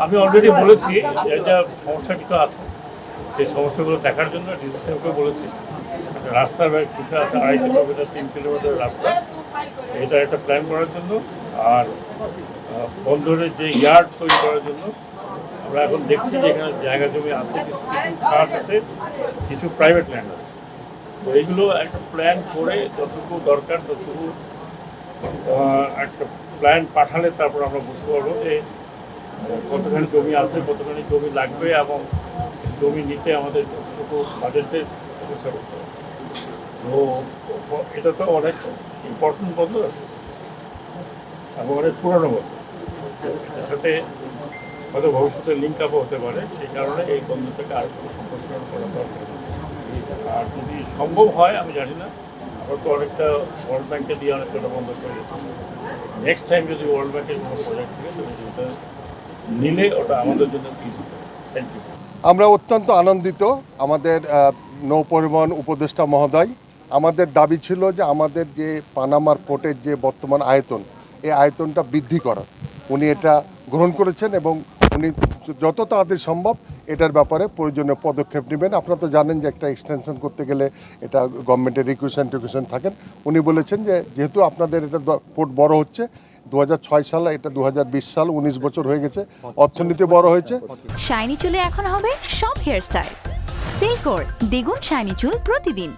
আমি অলরেডি বলেছি যে যা সমস্যা কিছু আছে সেই সমস্যাগুলো দেখার জন্য ডিসি সাহেবকে বলেছি। একটা রাস্তার কিছু আছে 2.5 কিলোমিটার 3 কিলোমিটার রাস্তা, এটা একটা প্ল্যান করার জন্য। আর বন্দরের যে ইয়ার্ড তৈরি করার জন্য আমরা এখন দেখছি যে এখানে জায়গা জমি আছে, কিছু কিছু কাজ আছে, কিছু প্রাইভেট ল্যান্ড আছে। তো এইগুলো একটা প্ল্যান করে যতটুকু দরকার ততটুকু একটা প্ল্যান পাঠালে তারপর আমরা বুঝতে পারবো যে কতখানি জমি আছে, কতখানি জমি লাগবে এবং জমি নিতে আমাদের যতটুকু বাজেটের ব্যবস্থা করতে হবে। তো এটা তো অনেক ইম্পর্টেন্ট বন্দর এবং অনেক পুরনো বন্দর, এটার সাথে হয়তো ভবিষ্যতে লিঙ্ক আপও হতে পারে। সেই কারণে এই বন্দরটাকে আর একটু সম্প্রসারণ করা দরকার। আর যদি সম্ভব হয়, আমি জানি না, আবার তো অনেকটা ওয়ার্ল্ড ব্যাংকে দিয়ে অনেকটা বন্ধ করে গেছে। নেক্সট টাইম যদি ওয়ার্ল্ড ব্যাংকের কোনো প্রজেক্ট থাকে তাহলে সেটা নিলে ওটা আমাদের জন্য ইজি। Thank you. আমরা অত্যন্ত আনন্দিত। আমাদের নৌপরিবহন উপদেষ্টা মহোদয়, আমাদের দাবি ছিল যে আমাদের যে পানামার পোর্টের যে বর্তমান আয়তন, এই আয়তনটা বৃদ্ধি করা। উনি এটা গ্রহণ করেছেন এবং উনি যত তাড়াতাড়ি সম্ভব এটার ব্যাপারে প্রয়োজনীয় পদক্ষেপ নেবেন। আপনারা তো জানেন যে একটা এক্সটেনশন করতে গেলে এটা গভর্নমেন্টের রিকুয়েশন থাকেন। উনি বলেছেন যে যেহেতু আপনাদের এটা পোর্ট বড় হচ্ছে, 2006 সালে, এটা 2020 সাল, 19 বছর হয়ে গেছে, অর্থনীতি বড় হয়েছে। শাইনি চুলে এখন হবে সব হেয়ার স্টাইল। সিল্কোর দ্বিগুণ শাইনি চুল প্রতিদিন।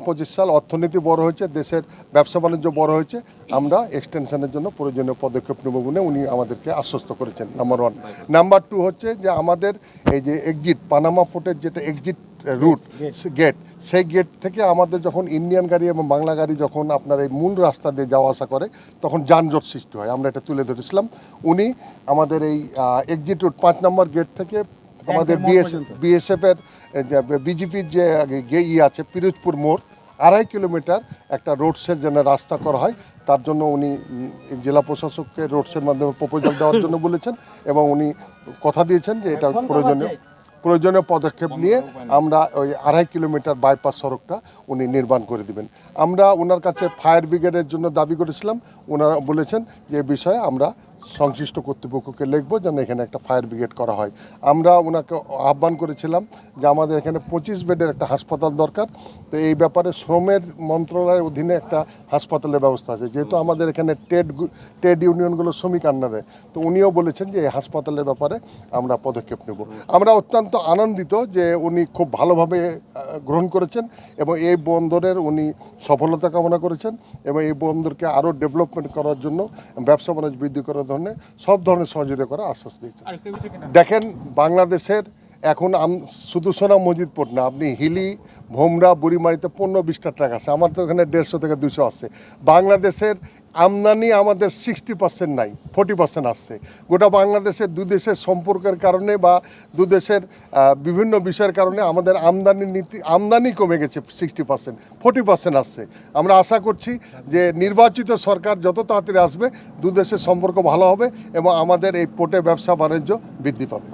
25 সাল, অর্থনীতি বড় হয়েছে, দেশের ব্যবসা বাণিজ্য বড় হয়েছে। আমরা এক্সটেনশনের জন্য প্রয়োজনীয় পদক্ষেপ নেব বলে উনি আমাদেরকে আশ্বস্ত করেছেন, নাম্বার 1। নাম্বার 2 হচ্ছে যে আমাদের এই যে এক্সিট, পানামা পোর্টের যেটা এক্সিট রুট গেট, সেই গেট থেকে আমাদের যখন ইন্ডিয়ান গাড়ি এবং বাংলা গাড়ি যখন আপনার এই মূল রাস্তা দিয়ে যাওয়া আসা করে তখন যানজট সৃষ্টি হয়। আমরা এটা তুলে ধরেছিলাম। উনি আমাদের এই এক্সিট রুট 5 নম্বর গেট থেকে আমাদের বিএসএফের বিজেপির যে আছে পিরোজপুর মোড়, 2.5 কিলোমিটার একটা রোডসের জন্য রাস্তা করা হয়। তার জন্য উনি জেলা প্রশাসককে রোডসের মাধ্যমে প্রপোজাল দেওয়ার জন্য বলেছেন এবং উনি কথা দিয়েছেন যে এটা প্রয়োজনীয় পদক্ষেপ নিয়ে আমরা ওই 2.5 কিলোমিটার বাইপাস সড়কটা উনি নির্মাণ করে দিবেন। আমরা ওনার কাছে ফায়ার ব্রিগেডের জন্য দাবি করেছিলাম। ওনারা বলেছেন যে এ বিষয়ে আমরা সংশ্লিষ্ট কর্তৃপক্ষকে লিখবো যেন এখানে একটা ফায়ার ব্রিগেড করা হয়। আমরা ওনাকে আহ্বান করেছিলাম যে আমাদের এখানে 25 বেডের একটা হাসপাতাল দরকার। তো এই ব্যাপারে শ্রমের মন্ত্রণালয়ের অধীনে একটা হাসপাতালের ব্যবস্থা আছে, যেহেতু আমাদের এখানে ট্রেড ইউনিয়নগুলো শ্রমিক আন্ডারে। তো উনিও বলেছেন যে এই হাসপাতালের ব্যাপারে আমরা পদক্ষেপ নেব। আমরা অত্যন্ত আনন্দিত যে উনি খুব ভালোভাবে গ্রহণ করেছেন এবং এই বন্দরের উনি সফলতা কামনা করেছেন এবং এই বন্দরকে আরও ডেভেলপমেন্ট করার জন্য, ব্যবসা বাণিজ্য বৃদ্ধি করার সব ধরনের সহযোগিতা করার আশ্বাস দিয়েছেন। দেখেন, বাংলাদেশের এখন শুধু সোনা মসজিদ পোর্ট না, আপনি হিলি, ভোমরা, বুড়িমারিতে 15-20টা ট্রাক আছে। আমার তো এখানে 150 থেকে 200 আছে। বাংলাদেশের আমদানি আমাদের 60% নাই, 40% আসছে। গোটা বাংলাদেশের দু দেশের সম্পর্কের কারণে বা দু দেশের বিভিন্ন বিষয়ের কারণে আমাদের আমদানি কমে গেছে 60%, 40% আসছে। আমরা আশা করছি যে নির্বাচিত সরকার যত তাড়াতাড়ি আসবে দু দেশের সম্পর্ক ভালো হবে এবং আমাদের এই পোর্টে ব্যবসা বাণিজ্য বৃদ্ধি পাবে।